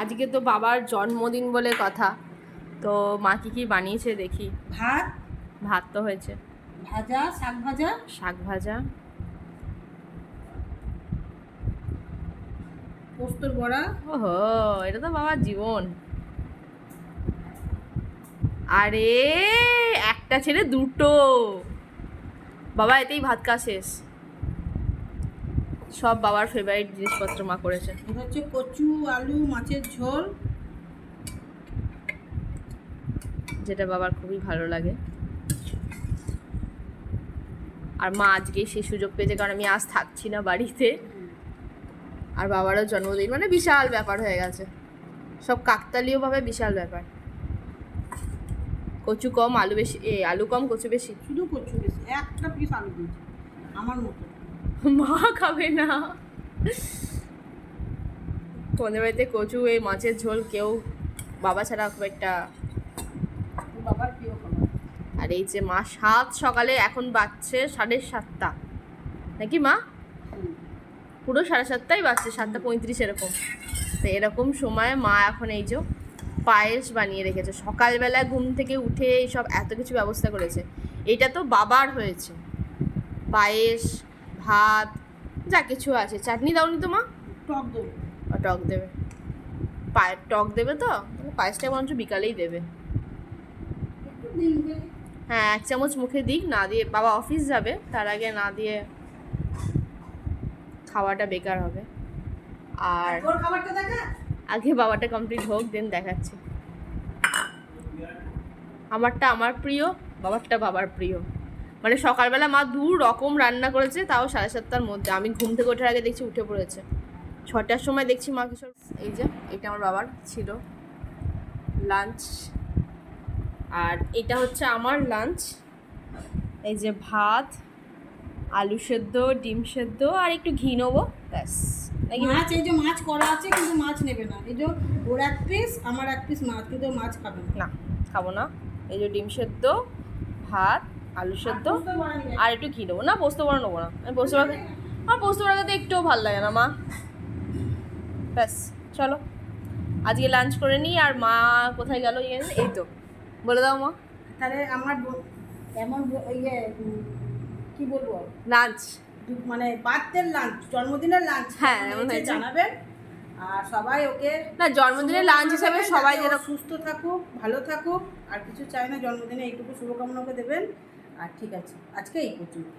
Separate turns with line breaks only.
আজকে তো বাবার জন্মদিন বলে কথা, তো মা কি বানিয়েছে দেখি। ভাত তো হয়েছে,
ভাজা,
শাক ভাজা,
পোস্তর বড়া।
ওহো, এটা তো বাবার জীবন। আরে একটা ছেলে দুটো, বাবা এতেই ভাত খাওয়া শেষ। সব বাবার ফেভারিট জিনিসপত্র মা করেছে।
এটা হচ্ছে কচু আলু মাছের ঝোল,
যেটা বাবার খুবই ভালো লাগে। আর মা আজকেই সেই সুযোগ পেয়েছে, কারণ আমি আজ থাকছি না বাড়িতে, আর বাবারও জন্মদিন, মানে বিশাল ব্যাপার হয়ে গেছে, সব কাকতালীয়ভাবে বিশাল ব্যাপার। কচু কম আলু বেশি, আলু কম কচু বেশি।
শুধু কচু বেশি, একটা পিস আলু দিয়েছি আমার মতো।
মা খাবে না। তোমাদের বাড়িতে কচু এই মাছের ঝোল কেউ বাবা ছাড়া খুব একটা।
বাবার প্রিয় খাবার।
আর এই যে মা সকালে এখন বাজছে 7:30 নাকি মা? পুরো 7:30 বাজছে, 7:35 এরকম। তো এরকম সময় মা এখন এই যে পায়েস বানিয়ে রেখেছে, সকালবেলা ঘুম থেকে উঠে এইসব এত কিছু ব্যবস্থা করেছে। এটা তো বাবার হয়েছে, পায়েস ভাত যা কিছু আছে। চাটনি দাওনি তো মা?
টক দেবো।
টক দেবে, টক দেবে তো পায়েসটা বরঞ্চ বিকালেই দেবে। হ্যাঁ, 1 চামচ মুখে দিক, না দিয়ে বাবা অফিস যাবে, তার আগে না দিয়ে খাওয়াটা বেকার হবে। আর
খাবারটা দেখা,
আগে বাবাটা কমপ্লিট হোক, দেন দেখাচ্ছি। আমারটা আমার প্রিয়, বাবারটা বাবার প্রিয়। মানে সকালবেলা মা 2 রকম রান্না করেছে, তাও 7:30টার মধ্যে। আমি ঘুম থেকে ওঠার আগে দেখছি উঠে পড়েছে। 6টার সময় দেখছি মা কিছু। এই যে এটা আমার বাবার ছিল লাঞ্চ, আর এটা হচ্ছে আমার লাঞ্চ। এই যে ভাত, আলু সেদ্ধ, ডিম সেদ্ধ, আর একটু ঘি নেবো, ব্যাস।
মাছ, এই যে মাছ করা আছে, কিন্তু মাছ নেবে না। এই যে ওর 1 পিস আমার 1 পিস মাছ, কিন্তু মাছ খাবে
না, খাবো না। এই যে ডিম সেদ্ধ, ভাত, আলু সেদ্ধ, আর একটু ঘি নেবো। না, পোস্ত বড়া নেবো না। আমি পোস্ত বড়া, আমার পোস্ত বড়া খেতে একটুও ভালো লাগে না মা। ব্যাস, চলো আজকে লাঞ্চ করে নিই। আর মা কোথায় গেল? এই তো, বলে দাও মা।
তাহলে আমার এমন ইয়ে কি বলবো,
লাঞ্চ
মানে বার্থডের লাঞ্চ, জন্মদিনের লাঞ্চ,
হ্যাঁ এমন হয়েছে,
জানাবেন। আর সবাই ওকে
না জন্মদিনের লাঞ্চ হিসাবে সবাই যেন
সুস্থ থাকুক, ভালো থাকুক, আর কিছু চাই না। জন্মদিনে এইটুকু শুভকামনা ওকে দেবেন। আর ঠিক আছে, আজকে এই পর্যন্ত।